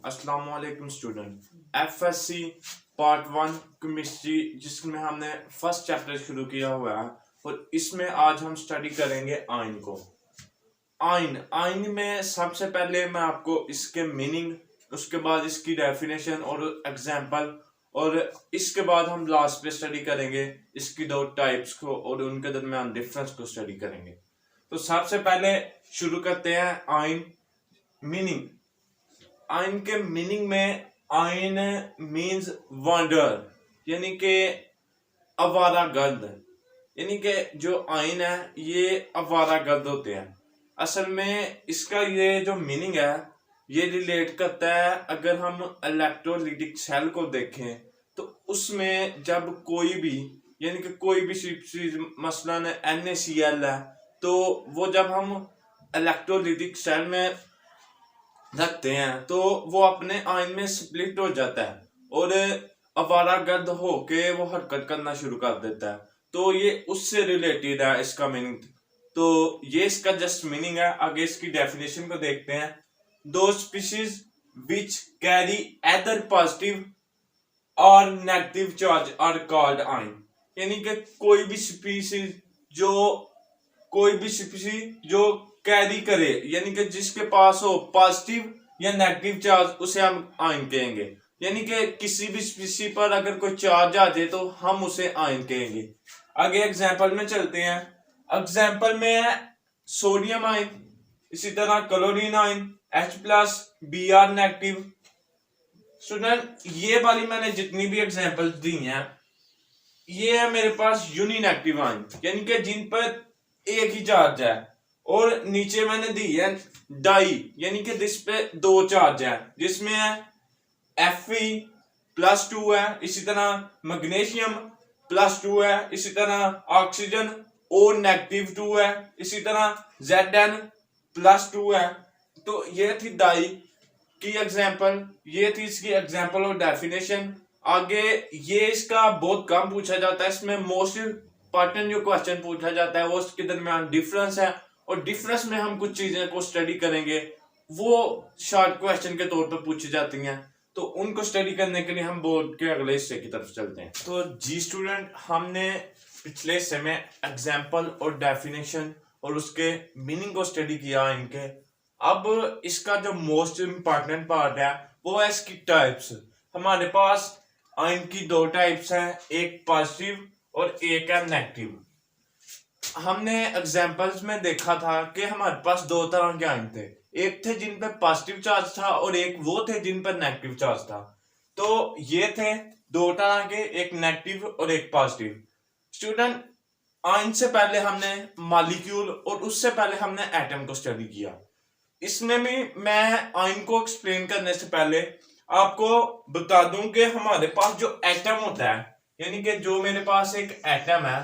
अस्सलाम वालेकुम student. FSc part 1 chemistry जिसमें हमने फर्स्ट चैप्टर शुरू किया हुआ है और इसमें आज हम स्टडी करेंगे आयन को। आयन में सबसे पहले मैं आपको इसके मीनिंग, उसके बाद इसकी डेफिनेशन और एग्जांपल, और इसके बाद हम लास्ट पे स्टडी करेंगे इसकी दो टाइप्स को और उनके दरमियान डिफरेंस को स्टडी करेंगे। तो सबसे पहले शुरू करते हैं आयन मीनिंग। आयन के मीनिंग में आयन मीन्स वांडर, यानी कि आवारागर्द, यानी कि जो आयन है ये आवारागर्द होते हैं। असल में इसका ये जो मीनिंग है ये रिलेट करता है, अगर हम इलेक्ट्रोलाइटिक सेल को देखें तो उसमें जब कोई भी, यानी कि कोई भी चीज मसलन NaCl है, तो वो जब हम इलेक्ट्रोलाइटिक सेल में रखते हैं तो वो अपने आयन में स्प्लिट हो जाता है और आवारागर्द होके वो हरकत करना शुरू कर देता है। तो ये उससे रिलेटेड है इसका मीनिंग। तो ये इसका जस्ट मीनिंग है। आगे इसकी डेफिनेशन को देखते हैं। दो species which carry either positive और negative charge are called ion, यानी कि कोई भी स्पीशीज जो कैरी करे, यानी कि जिसके पास हो पॉजिटिव या नेगेटिव चार्ज, उसे हम आयन कहेंगे। यानी कि किसी भी स्पीशी पर अगर कोई चार्ज आ जाए तो हम उसे आयन कहेंगे। आगे एग्जांपल में चलते हैं। एग्जांपल में है सोडियम आयन, इसी तरह chlorine ion H+ Br negative. Student ये वाली मैंने जितनी भी एग्जांपल्स दी हैं ये है मेरे पास यूनिनेगेटिव आयन, यानी कि जिन पर एक ही चार्ज है, और नीचे मैंने दी है डाई, यानी कि जिस पे दो चार्ज है, जिसमें है Fe+2 है, इसी तरह मैग्नीशियम +2 है, इसी तरह ऑक्सीजन O-2 है, इसी तरह Zn+2 है। तो ये थी डाई की एग्जांपल, ये थी इसकी एग्जांपल और डेफिनेशन। आगे ये इसका बहुत कम पूछा जाता है, इसमें मोस्ट इंपॉर्टेंट जो क्वेश्चन पूछा जाता है वो उसके दरमियान डिफरेंस है, और डिफरेंस में हम कुछ चीजें को स्टडी करेंगे, वो शॉर्ट क्वेश्चन के तौर पर पूछी जाती हैं। तो उनको स्टडी करने के लिए हम बोर्ड के अगले हिस्से की तरफ चलते हैं। तो जी स्टूडेंट, हमने पिछले हिस्से में एग्जांपल और डेफिनेशन और उसके मीनिंग को स्टडी किया इनके। अब इसका जो मोस्ट इंपॉर्टेंट पार्ट है वो है इसकी टाइप्स। हमारे पास आयन की दो टाइप्स हैं, एक पॉजिटिव और एक है नेगेटिव। हमने एग्जांपल्स में देखा था कि हमारे पास दो तरह के आयन थे, एक थे जिन पर पॉजिटिव चार्ज था और एक वो थे जिन पर नेगेटिव चार्ज था। तो ये थे दो तरह के, एक नेगेटिव और एक पॉजिटिव। स्टूडेंट, आयन से पहले हमने मॉलिक्यूल और उससे पहले हमने एटम को स्टडी किया। इसमें भी मैं आयन को एक्सप्लेन करने से पहले आपको बता दूं कि हमारे पास जो एटम होता है, यानी कि जो मेरे पास एक एटम है,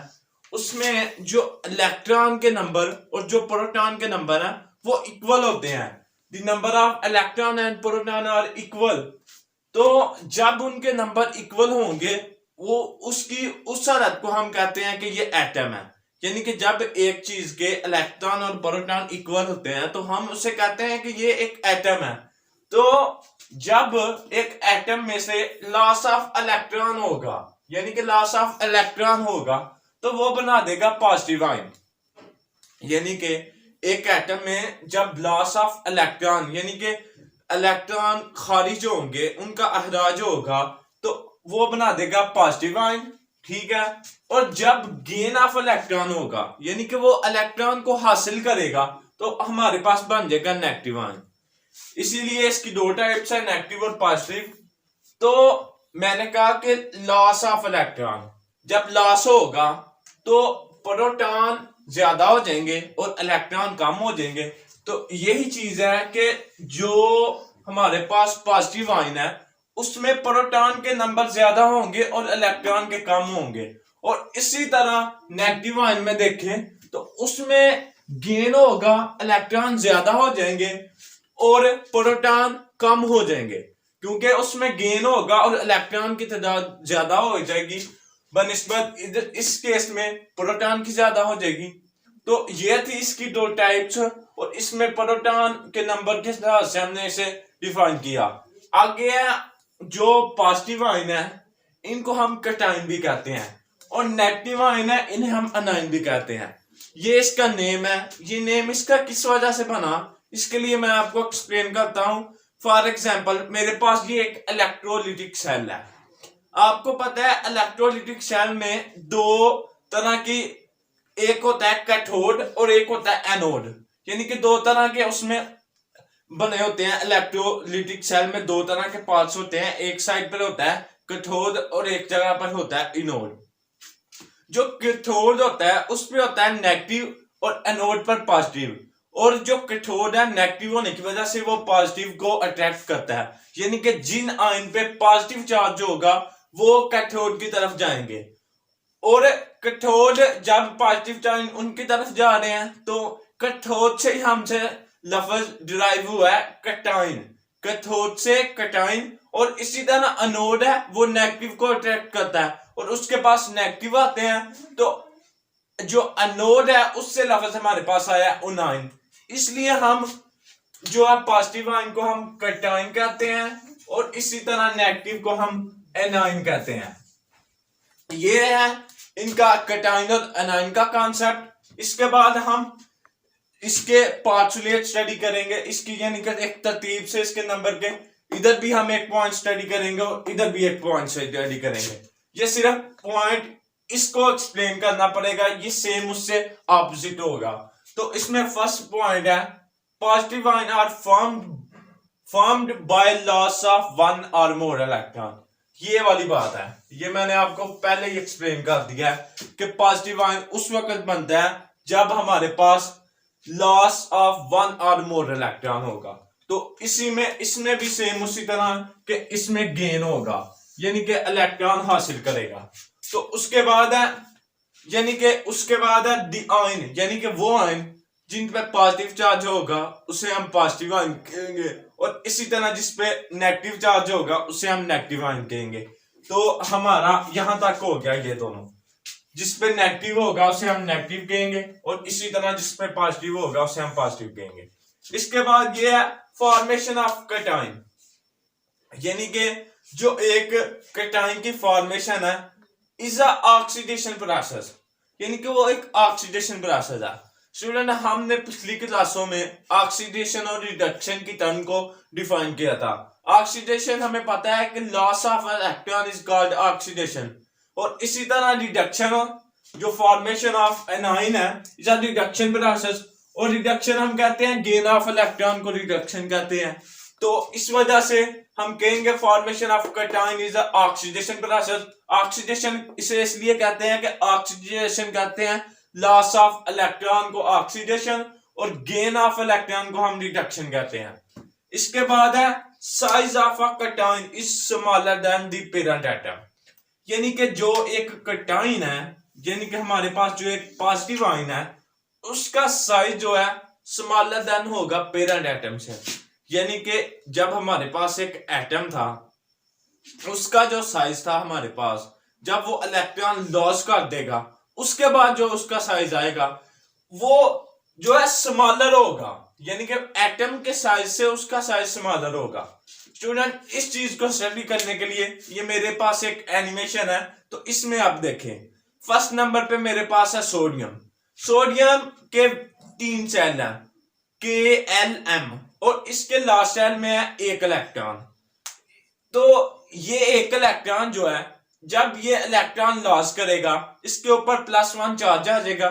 उसमें जो इलेक्ट्रॉन के नंबर और जो प्रोटॉन के नंबर हैं वो इक्वल होते हैं। The number of electron and proton are equal. तो जब उनके नंबर इक्वल होंगे वो उसकी उस हालत को हम कहते हैं कि ये एटम है। यानी कि जब एक चीज के इलेक्ट्रॉन और प्रोटॉन इक्वल होते हैं तो हम उसे कहते हैं कि ये एक एटम है। तो जब एक एटम में से लॉस ऑफ इलेक्ट्रॉन होगा, यानी कि लॉस ऑफ इलेक्ट्रॉन होगा, तो वो बना देगा पॉजिटिव आयन। यानी कि एक एटम में जब लॉस ऑफ इलेक्ट्रॉन, यानी कि इलेक्ट्रॉन खारिज होंगे, उनका अखराज होगा, तो वो बना देगा पॉजिटिव आयन, ठीक है। और जब गेन ऑफ इलेक्ट्रॉन होगा, यानी कि वो इलेक्ट्रॉन को हासिल करेगा, तो हमारे पास बन जाएगा नेगेटिव आयन। इसीलिए इसकी दो टाइप्स है, नेगेटिव और पॉजिटिव। तो मैंने कहा कि लॉस ऑफ इलेक्ट्रॉन, जब लॉस होगा तो प्रोटॉन ज्यादा हो जाएंगे और इलेक्ट्रॉन कम हो जाएंगे। तो यही चीज है कि जो हमारे पास पॉजिटिव आयन है उसमें प्रोटॉन के नंबर ज्यादा होंगे और इलेक्ट्रॉन के कम होंगे। और इसी तरह नेगेटिव आयन में देखें तो उसमें गेन होगा, इलेक्ट्रॉन ज्यादा हो जाएंगे और प्रोटॉन कम हो जाएंगे, क्योंकि उसमें गेन होगा और इलेक्ट्रॉन की तादाद ज्यादा हो जाएगी बनिस्बत इस केस में प्रोटॉन की ज्यादा हो जाएगी। तो ये थी इसकी दो टाइप्स, और इसमें प्रोटॉन के नंबर के हिसाब से हमने इसे डिफाइन किया। आगे है जो पॉजिटिव आयन है इनको हम कटायन भी कहते हैं, और नेगेटिव आयन है इन्हें हम अनायन भी कहते हैं। ये इसका नेम है। ये नेम इसका किस वजह से बना, इसके लिए मैं आपको एक्सप्लेन करता हूं। फॉर एग्जाम्पल मेरे पास ये एक इलेक्ट्रोलिटिक सेल है। आपको पता है इलेक्ट्रोलिटिक सेल में दो तरह की, एक होता है कैथोड और एक होता है एनोड, यानी कि दो तरह के उसमें बने होते हैं। इलेक्ट्रोलिटिक सेल में दो तरह के पार्ट्स होते हैं, एक साइड पर होता है कैथोड और एक जगह पर होता है एनोड। जो कैथोड होता है उस पे होता है नेगेटिव और एनोड पर पॉजिटिव, और जो कैथोड है नेगेटिव होने की वजह से वो पॉजिटिव को अट्रैक्ट करता है, यानी कि जिन आयन पे पॉजिटिव चार्ज होगा वो कैथोड की तरफ जाएंगे, और कैथोड जब पॉजिटिव चार्ज उनकी तरफ जा रहे हैं तो कैथोड से हमसे लफ्ज डिराइव हुआ है कटायन, कैथोड से कटायन। और इसी तरह एनोड है वो नेगेटिव को अट्रैक्ट करता है और उसके पास नेगेटिव आते हैं, तो जो एनोड है उससे लफ्ज हमारे पास आया उनाइन। इसलिए हम जो है पॉजिटिव आयन को हम कटायन कहते हैं और इसी तरह नेगेटिव को हम एनायन कहते हैं। ये है इनका कटायन और एनायन का कॉन्सेप्ट। इसके बाद हम इसके पार्टुलेट स्टडी करेंगे, इसकी यानी कि एक तरतीब से इसके नंबर के, इधर भी हम एक पॉइंट स्टडी करेंगे और इधर भी एक पॉइंट स्टडी करेंगे। ये सिर्फ पॉइंट इसको एक्सप्लेन करना पड़ेगा, ये सेम उससे ऑपोजिट होगा। तो इसमें फर्स्ट पॉइंट है positive ion are formed by loss of one और मोर इलेक्ट्रॉन। ये वाली बात है, ये मैंने आपको पहले ही एक्सप्लेन कर दिया है कि पॉजिटिव आयन उस वक्त बनता है जब हमारे पास लॉस ऑफ वन और मोर इलेक्ट्रॉन होगा। तो इसी में इसमें भी सेम उसी तरह कि इसमें गेन होगा, यानी कि इलेक्ट्रॉन हासिल करेगा। तो उसके बाद है यानी कि उसके बाद है दी आयन, यानी कि वो आयन जिन पे पॉजिटिव चार्ज होगा उसे हम पॉजिटिव आयन कहेंगे, और इसी तरह जिस पे नेगेटिव चार्ज होगा उसे हम नेगेटिव आयन कहेंगे। तो हमारा यहां तक हो गया ये दोनों, जिस पे नेगेटिव होगा उसे हम नेगेटिव कहेंगे और इसी तरह जिस पे पॉजिटिव होगा उसे हम पॉजिटिव कहेंगे। इसके बाद ये है फॉर्मेशन ऑफ कटायन, यानी कि जो एक कटायन की फॉर्मेशन है इज अ ऑक्सीडेशन प्रोसेस, यानी कि वो एक ऑक्सीडेशन प्रोसेस है। स्टूडेंट हमने पिछली क्लासों में ऑक्सीडेशन और रिडक्शन की टर्म को डिफाइन किया था। ऑक्सीडेशन हमें पता है कि loss of electron is called oxidation, और इसी तरह रिडक्शन जो फॉर्मेशन ऑफ एनायन है इज अ रिडक्शन प्रोसेस, और रिडक्शन हम कहते हैं गेन ऑफ इलेक्ट्रॉन को रिडक्शन कहते हैं। तो इस वजह से हम कहेंगे formation of cation is a oxidation process. Oxidation इसे इसलिए कहते हैं कि ऑक्सीडेशन कहते हैं लॉस ऑफ इलेक्ट्रॉन को ऑक्सीडेशन, और गेन ऑफ इलेक्ट्रॉन को हम रिडक्शन कहते हैं। इसके बाद है size of a cation is smaller than the parent atom, यानी कि जो एक कटायन है, यानी कि हमारे पास जो एक पॉजिटिव आयन है उसका साइज जो है स्मॉलर देन होगा पेरेंट एटम से। यानी कि जब हमारे पास एक एटम था उसका जो साइज था हमारे पास, जब वो इलेक्ट्रॉन लॉस कर देगा उसके बाद जो उसका साइज आएगा वो जो है स्मॉलर होगा, यानी कि एटम के साइज से उसका साइज स्मॉलर होगा। स्टूडेंट इस चीज को स्टडी करने के लिए ये मेरे पास एक एनिमेशन है, तो इसमें आप देखें। फर्स्ट नंबर पे मेरे पास है सोडियम। सोडियम के 3 सेल हैं KLM, और इसके लास्ट सेल में है एक इलेक्ट्रॉन। तो ये एक इलेक्ट्रॉन जो है जब ये इलेक्ट्रॉन लॉस करेगा इसके ऊपर +1 चार्ज आ जाएगा,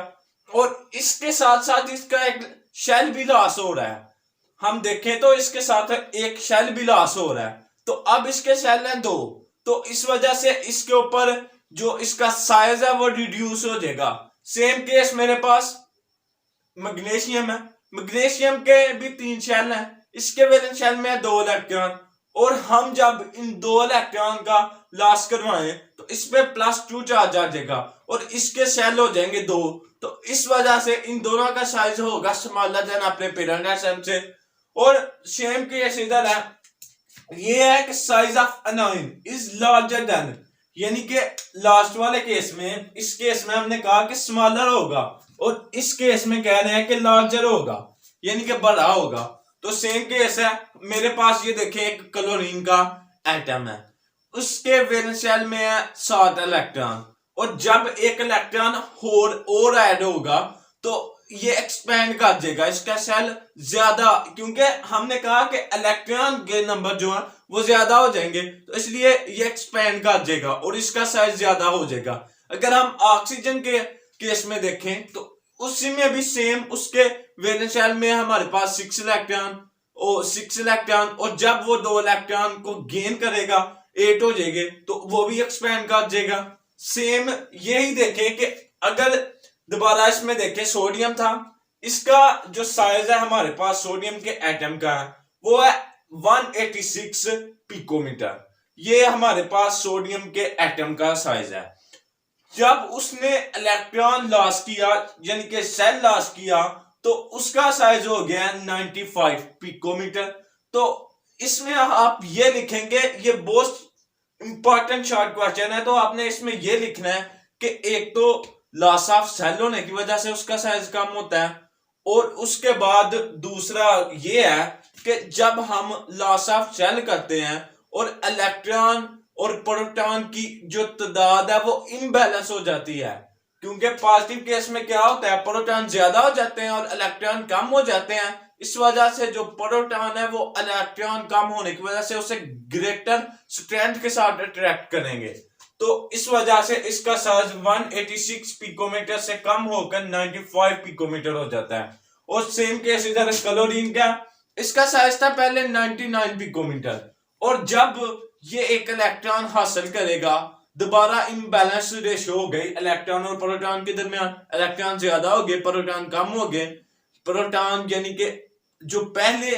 और इसके साथ साथ इसका एक शेल भी लॉस हो रहा है। हम देखें तो इसके साथ एक शेल भी लॉस हो रहा है, तो अब इसके शेल हैं 2, तो इस वजह से इसके ऊपर जो इसका साइज है वो रिड्यूस हो जाएगा। सेम केस मेरे पास मैग्नीशियम है। मैग्नीशियम के भी 3 शेल हैं, इसके वैलेंस शेल में 2 इलेक्ट्रॉन, और हम जब इन 2 इलेक्ट्रॉन का लॉस करवाएं तो इस पे +2 चार्ज आ जाएगा और इसके शेल हो जाएंगे 2, तो इस वजह से इन दोनों का साइज होगा स्मॉलर देन अपने पेरेंट एटम से। और सेम केस इधर है, ये है कि size of anion is larger than, यानी कि लास्ट वाले केस में, इस केस में हमने कहा कि स्मॉलर होगा और इस केस में कह रहे हैं कि लार्जर होगा, यानी कि बड़ा होगा। तो सेम केस है, मेरे पास ये देखें एक क्लोरीन का एटम है, उसके वैलेंस शेल में है 7 इलेक्ट्रॉन, और जब एक इलेक्ट्रॉन और ऐड होगा तो ये एक्सपेंड कर देगा, इसका सेल ज्यादा, क्योंकि हमने कहा कि इलेक्ट्रॉन के नंबर जो है वो ज्यादा हो जाएंगे, तो इसलिए ये एक्सपेंड कर देगा और इसका साइज ज्यादा हो जाएगा। अगर हम ऑक्सीजन के केस में देखें तो उसी में भी सेम, उसके वैलेंस शेल में हमारे पास 6 इलेक्ट्रॉन, और जब वो 2 इलेक्ट्रॉन को गेन करेगा 8 हो जाएंगे, तो वो भी एक्सपेंड कर देगा। सेम यही देखें कि अगर दोबारा इसमें देखें सोडियम था, इसका जो साइज है हमारे पास सोडियम के एटम का है वो है 186 पिकोमीटर, ये हमारे पास सोडियम के एटम का साइज है। जब उसने इलेक्ट्रॉन लॉस किया यानी कि सेल लॉस किया तो उसका साइज हो गया 95 पिकोमीटर। तो इसमें आप ये लिखेंगे, ये बहुत इंपॉर्टेंट शॉर्ट क्वेश्चन है, तो आपने इसमें ये लिखना है कि एक तो लॉस ऑफ सेल होने की वजह से उसका साइज कम होता है, और उसके बाद दूसरा ये है कि जब हम लॉस ऑफ सेल करते हैं और इलेक्ट्रॉन और प्रोटॉन की जो तादाद है वो इम्बैलेंस हो जाती है, क्योंकि पॉजिटिव केस में क्या होता है, प्रोटॉन ज्यादा हो जाते हैं और इलेक्ट्रॉन कम हो जाते हैं। इस वजह से जो प्रोटॉन है वो इलेक्ट्रॉन कम होने की वजह से उसे ग्रेटर स्ट्रेंथ के साथ अट्रैक्ट करेंगे, तो इस वजह से इसका साइज 186 पिकोमीटर से कम होकर 95 पिकोमीटर हो जाता है। और सेम केस इधर क्लोरीन का, इसका साइज था पहले 99 पिकोमीटर, और जब ये एक इलेक्ट्रॉन हासिल करेगा, दोबारा इम्बैलेंस रेशियो हो गई इलेक्ट्रॉन और प्रोटॉन के दरमियान, इलेक्ट्रॉन ज्यादा हो गए प्रोटॉन कम हो गए, प्रोटॉन यानी कि जो पहले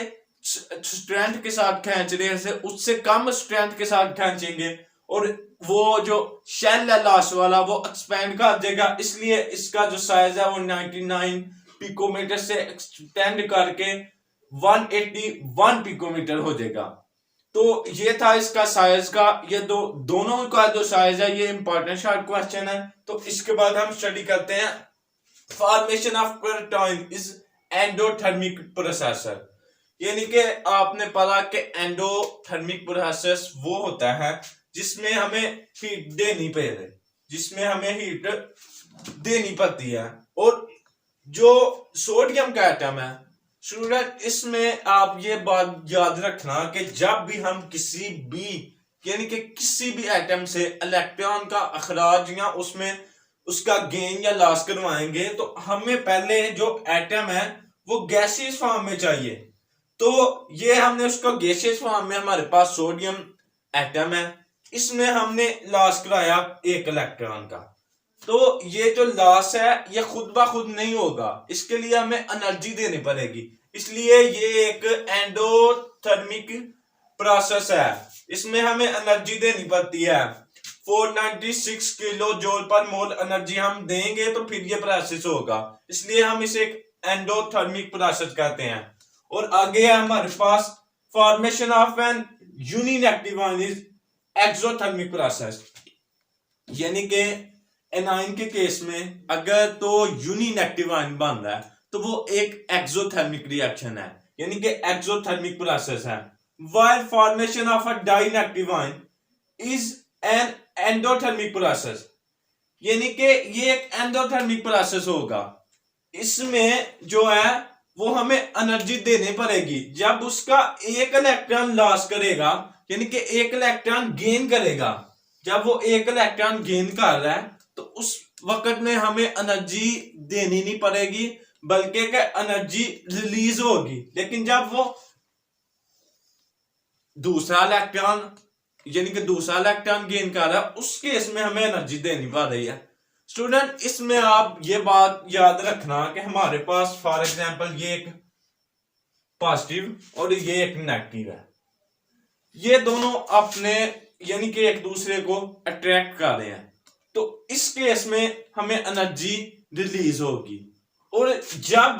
स्ट्रेंथ के साथ खींच रहे थे उससे कम स्ट्रेंथ के साथ खींचेंगे, और वो जो शेल है लास्ट वाला वो एक्सपेंड कर देगा, इसलिए इसका जो साइज है वो 99 पिकोमीटर से एक्सटेंड करके 181 पिकोमीटर हो जाएगा। तो ये था इसका साइज का, ये दोनों का जो साइज है ये इंपॉर्टेंट शॉर्ट क्वेश्चन है। तो इसके बाद हम स्टडी करते हैं formation of proton is endothermic processor, यानी कि आपने पढ़ा कि एंडोथर्मिक प्रोसेस वो होता है जिसमें हमें हीट देनी पड़ती है। और जो सोडियम का एटम है स्टूडेंट, इसमें आप ये बात याद रखना कि जब भी हम किसी भी एटम से इलेक्ट्रॉन का अखराज या उसमें उसका गेन या लॉस करवाएंगे तो हमें पहले जो एटम है वो गैसियस फॉर्म में चाहिए। तो ये हमने उसको गैसियस फॉर्म में, हमारे पास सोडियम एटम है, इसमें हमने लॉस कराया 1 इलेक्ट्रॉन का। तो ये जो लॉस है ये खुद ब खुद नहीं होगा, इसके लिए हमें एनर्जी देनी पड़ेगी, इसलिए ये एक एंडोथर्मिक प्रोसेस है, इसमें हमें एनर्जी देनी पड़ती है। 496 किलो जूल पर मोल एनर्जी हम देंगे तो फिर ये प्रोसेस होगा, इसलिए हम इसे एक एंडोथर्मिक प्रोसेस कहते हैं। और आगे है हमारे पास formation of an uninegative ion is exothermic process, यानी कि एनाइन के केस में अगर तो यूनिनेगेटिव आयन बन रहा है तो वो एक एक्सोथर्मिक रिएक्शन है, यानी कि एक्सोथर्मिक प्रोसेस है। While formation of a dinegative ion is an endothermic process, यानी कि ये एक एंडोथर्मिक प्रोसेस होगा, इसमें जो है वो हमें एनर्जी देनी पड़ेगी। जब उसका 1 इलेक्ट्रॉन लॉस करेगा यानी कि 1 इलेक्ट्रॉन गेन करेगा, जब वो 1 इलेक्ट्रॉन गेन कर रहा है तो उस वक्त में हमें एनर्जी देनी नहीं पड़ेगी बल्कि एनर्जी रिलीज होगी। लेकिन जब वो दूसरा इलेक्ट्रॉन गेन कर रहा है उस केस में हमें एनर्जी देनी पड़ रही है। स्टूडेंट, इसमें आप ये बात याद रखना कि हमारे पास फॉर एग्जांपल ये एक पॉजिटिव और ये एक नेगेटिव है, ये दोनों अपने यानी कि एक दूसरे को अट्रैक्ट कर रहे हैं, तो इस केस में हमें एनर्जी रिलीज होगी। और जब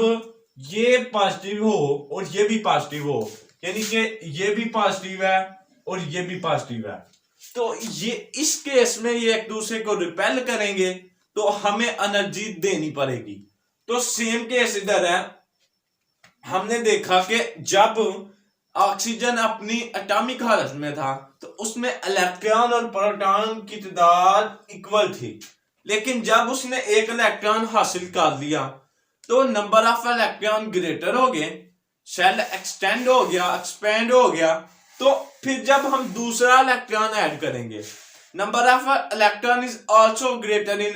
ये पॉजिटिव हो और ये भी पॉजिटिव हो, यानी कि ये भी पॉजिटिव है और ये भी पॉजिटिव है, तो ये इस केस में ये एक दूसरे को रिपेल करेंगे तो हमें एनर्जी देनी पड़ेगी। तो सेम केस इधर है, हमने देखा कि जब ऑक्सीजन अपनी एटॉमिक हालत में था तो उसमें इलेक्ट्रॉन और प्रोटॉन की तादाद इक्वल थी, लेकिन जब उसने एक इलेक्ट्रॉन हासिल कर लिया तो नंबर ऑफ इलेक्ट्रॉन ग्रेटर हो गए, शेल एक्सटेंड हो गया, एक्सपेंड हो गया। तो फिर जब हम दूसरा इलेक्ट्रॉन ऐड करेंगे, number of electron is also greater in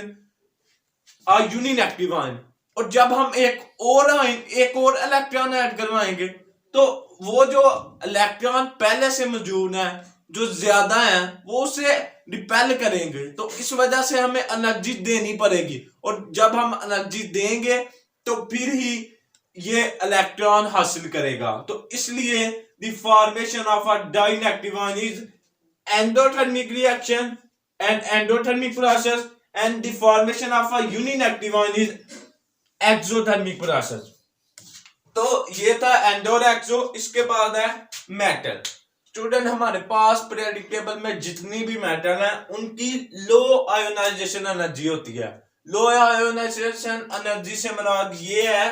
a uninegative ion, और जब हम एक और इलेक्ट्रॉन ऐड करवाएंगे तो वो जो इलेक्ट्रॉन पहले से मौजूद है जो ज्यादा है वो उसे रिपेल करेंगे, तो इस वजह से हमें एनर्जी देनी पड़ेगी, और जब हम एनर्जी देंगे तो फिर ही ये इलेक्ट्रॉन हासिल करेगा। तो इसलिए the formation of a dinegative ion is endothermic reaction and endothermic process, and the formation of a uninegative ion is exothermic process. तो ये था एंडो और एक्सो। इसके बाद है मेटल। स्टूडेंट, हमारे पास पीरियोडिक टेबल में जितनी भी मेटल है उनकी लो आयोनाइजेशन एनर्जी होती है। लो आयोनाइजेशन एनर्जी से मुराद ये है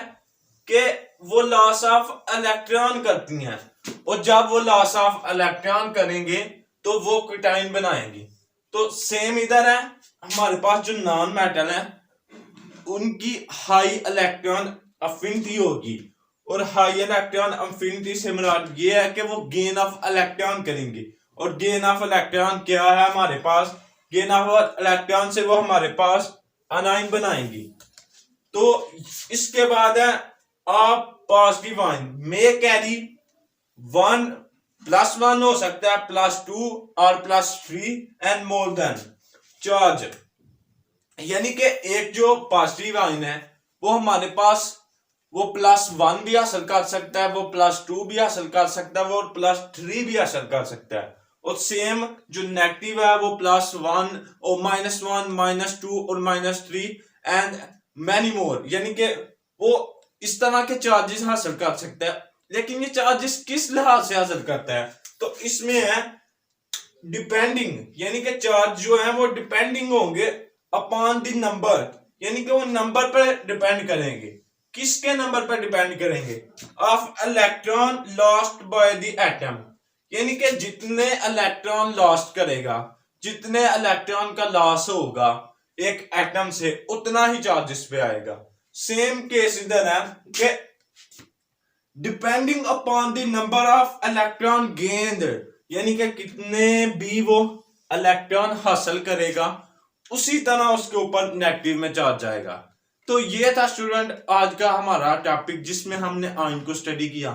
कि वो लॉस ऑफ इलेक्ट्रॉन करती हैं, और जब वो लॉस ऑफ इलेक्ट्रॉन करेंगे तो वो क्विटाइन बनाएंगी। तो सेम इधर है, हमारे पास जो नॉन मेटल है उनकी हाई इलेक्ट्रॉन अफिनिटी होगी, और हाई इलेक्ट्रॉन अफिनिटी से मुराद ये है कि वो गेन ऑफ इलेक्ट्रॉन करेंगे, और गेन ऑफ इलेक्ट्रॉन क्या है हमारे पास, गेन ऑफ इलेक्ट्रॉन से वो हमारे पास अनाइन बनाएंगी। तो इसके बाद है आप पॉजिटिव आयन में कैरी 1 +1 हो सकता है, +2 और +3 एंड मोर देन चार्ज, यानी कि एक जो पॉजिटिव आयन है वो हमारे पास वो +1 भी हासिल कर सकता है, वो +2 भी हासिल कर सकता है, वो +3 भी हासिल कर सकता है, और सेम जो नेगेटिव है वो +1 और -1 -2 और -3 एंड मैनी मोर, यानी कि वो इस तरह के चार्जेस हासिल कर सकता है। लेकिन ये चार्जेस किस लिहाज से हासिल करता है, तो इसमें है डिपेंडिंग, यानी कि चार्ज जो है वो डिपेंडिंग होंगे अपॉन द नंबर, यानी कि वो नंबर पर डिपेंड करेंगे। किसके नंबर पर डिपेंड करेंगे, of electron lost by the atom, यानी कि जितने इलेक्ट्रॉन लॉस्ट करेगा, जितने इलेक्ट्रॉन का लॉस होगा एक एटम से, उतना ही चार्ज इस पे आएगा। सेम केस इधर है कि depending upon the number of electron gained, यानी कि कितने भी वो इलेक्ट्रॉन हासिल करेगा उसी तरह उसके ऊपर नेगेटिव में चार्ज आएगा। तो ये था स्टूडेंट आज का हमारा टॉपिक जिसमें हमने आयन को स्टडी किया।